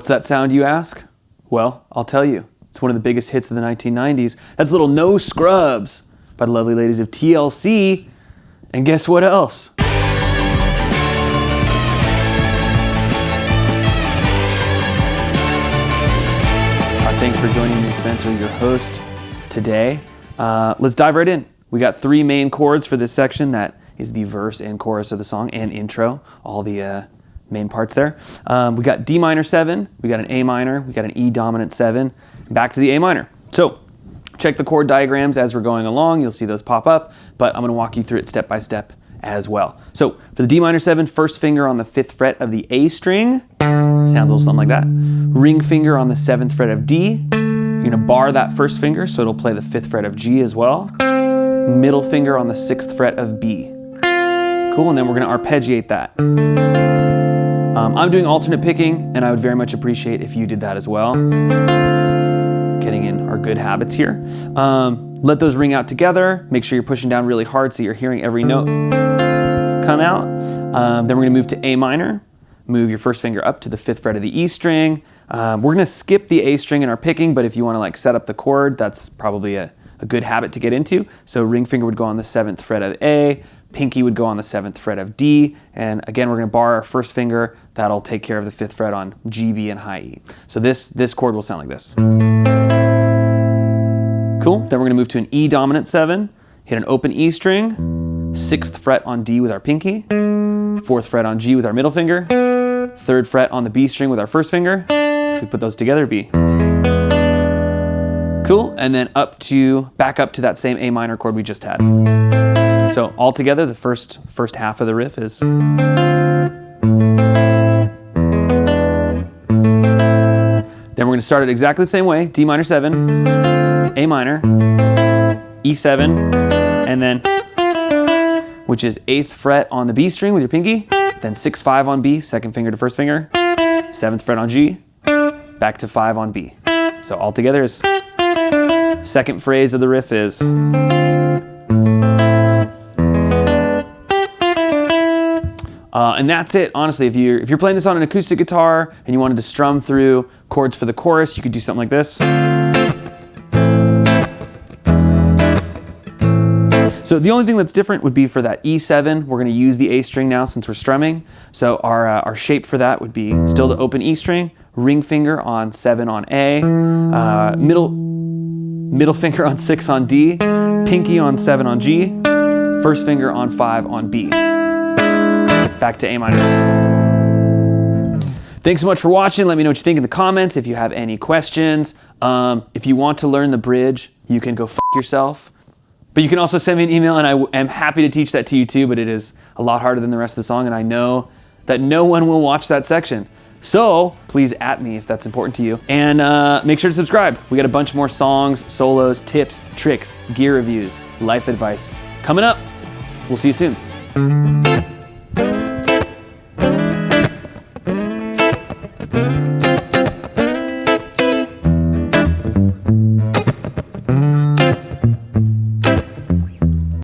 What's that sound, you ask? Well, I'll tell you. It's one of the biggest hits of the 1990s. That's little No Scrubs by the lovely ladies of TLC. And guess what else? Thanks for joining me, Spencer, your host today. Let's dive right in. We got three main chords for this section. That is the verse and chorus of the song and intro, all the main parts there. We got D minor 7, we got an A minor, we got an E dominant 7, back to the A minor. So check the chord diagrams as we're going along. You'll see those pop up, but I'm going to walk you through it step by step as well. So for the D minor 7, first finger on the 5th fret of the A string. Sounds a little something like that. Ring finger on the 7th fret of D. You're going to bar that first finger so it'll play the 5th fret of G as well. Middle finger on the 6th fret of B. Cool, and then we're going to arpeggiate that. I'm doing alternate picking, and I would very much appreciate if you did that as well. Getting in our good habits here. Let those ring out together. Make sure you're pushing down really hard so you're hearing every note come out. Then we're going to move to A minor. Move your first finger up to the 5th fret of the E string. We're going to skip the A string in our picking, but if you want to like set up the chord, that's probably a good habit to get into. So ring finger would go on the 7th fret of A, pinky would go on the 7th fret of D, and again we're going to bar our first finger. That'll take care of the 5th fret on G, B, and high E. So this chord will sound like this. Cool. Then we're going to move to an E dominant 7, hit an open E string, 6th fret on D with our pinky, 4th fret on G with our middle finger, 3rd fret on the B string with our first finger. So if we put those together, B. Cool, and then back up to that same A minor chord we just had. So all together, the first half of the riff is. Then we're going to start it exactly the same way. D minor 7, A minor, E7, and then, which is 8th fret on the B string with your pinky, then 6-5 on B, second finger to first finger, 7th fret on G, back to 5 on B. So all together is, second phrase of the riff is. And that's it. Honestly, if you're playing this on an acoustic guitar and you wanted to strum through chords for the chorus, you could do something like this. So the only thing that's different would be for that E7, we're going to use the A string now since we're strumming. So our shape for that would be still the open E string, ring finger on 7 on A, middle finger on 6 on D, pinky on 7 on G, first finger on 5 on B. Back to A minor. Thanks so much for watching. Let me know what you think in the comments. If you have any questions, if you want to learn the bridge, you can go f*** yourself. But you can also send me an email, and I am happy to teach that to you too, but it is a lot harder than the rest of the song, and I know that no one will watch that section. So please @ me if that's important to you. And make sure to subscribe. We got a bunch more songs, solos, tips, tricks, gear reviews, life advice coming up. We'll see you soon.